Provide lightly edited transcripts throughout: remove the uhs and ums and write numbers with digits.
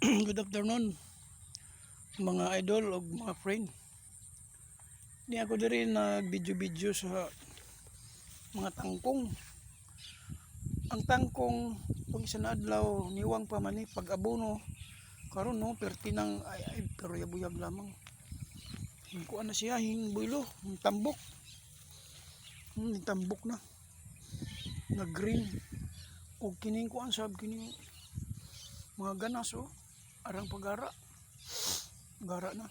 Good afternoon mga idol o mga friend. Di ako diri nag-video sa mga tangkong. Ang tangkong pag isa na adlaw niwang pa man pag abono karon no pertinang ay pero yabuyag lamang. Hingkuan na siya hingbuilo, tambok. Tambok na. Na green. O kining kuan sab kining mga ganas arang pagara. Gara na.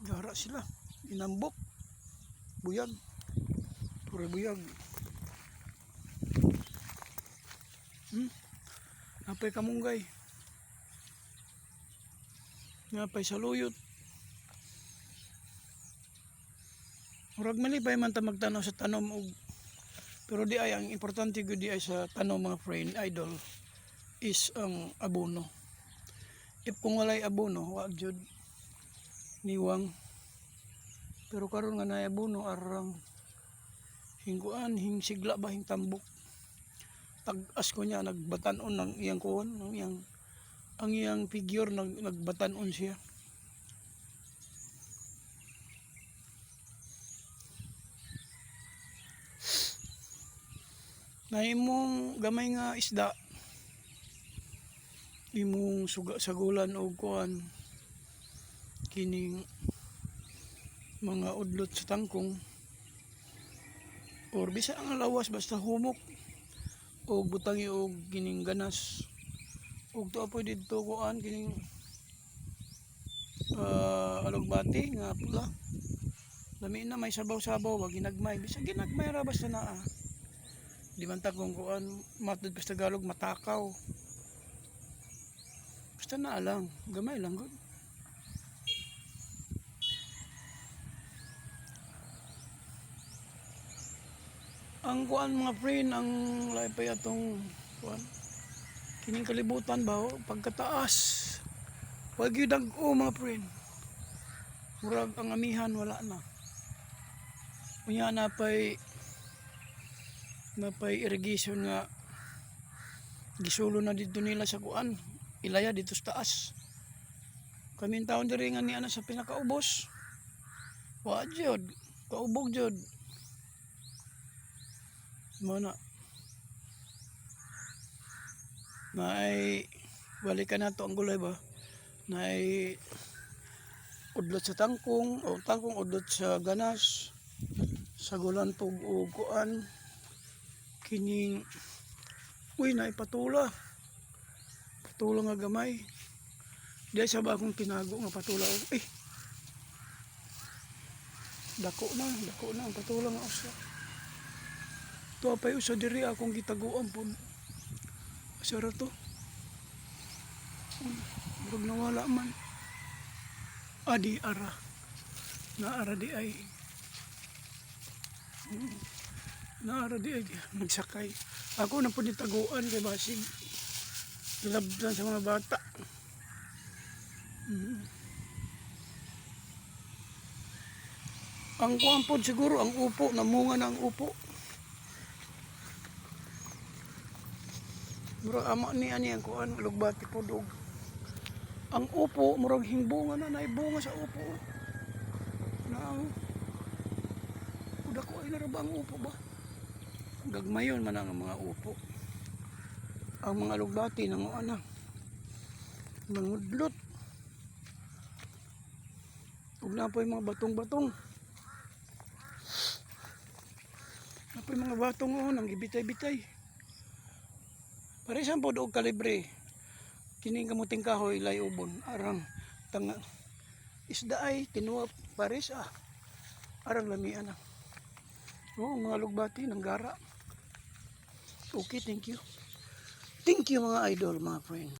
Gara sila. Inambok. Buyag. Pure buyag. Napay kamunggay. Napay saluyot. Murag malibay man ta magtanaw sa tanom og pero di ay ang importante gud di ay sa tanom mga friend idol is ang abono. If kung walay abono wa jud niwang. Pero karon nga naay abono arang hingguan hingsigla ba hing tambok. Tag-as ko niya nagbatan-on ng iyang kuwan, ang iyang figure nagbatan-on siya. Na imong gamay nga isda imong sagulan og kuan kining mga udlot sa tangkong or bisa ang lawas basta humok og butangi og kining ganas og tuapoy didto kuan kining alugbati nga pula lami na may sabaw-sabaw wag ginagmay bisa ginagmay ra basta naa di man ta kung kuan matod basta Tagalog matakaw basta naa lang gamay lang gud. Ang kuan mga friend ang laipay atong kuan kining kalibutan ba pagkataas wag gyud dag-o mga friend murag ang amihan wala na unya napay irrigation nga gisulo na dito nila sa kuan ilaya dito sa taas kaming taon diri nga ni ana sa pinakaubos wa jud kaubog jud mana naay balikan nato ang gulay ba naay udlot sa tangkong o tangkong udlot sa ganas sagulan pug og kuan kining naay patula nga gamay diay sa ba akong tinago nga patula dako na ang patula nga usa tuwa pay usa diri akong gitaguan pud asara to murag nawala man adi ara naara di ay naara di ay nagsakay ako na pud taguan kay basig labdan sa mga bata. Ang kuan pod siguro ang upo namunga na ang upo murag ama ni ani ang kuan lugbati pod og ang upo murag himbunga na naibunga sa upo na uda ko ay naraba ang upo ba gagmayon man ang mga upo ang mga lugbati nang ana nangudlot ug napoy mga batong-batong napoy mga batong nang gibitay-bitay parisan pod og kalibre kining kamuting kahoy lay ubon arang tanga isda ay tinuwa pares arang lamian mga lugbati ng gara. Okay, thank you mga idol mga friend.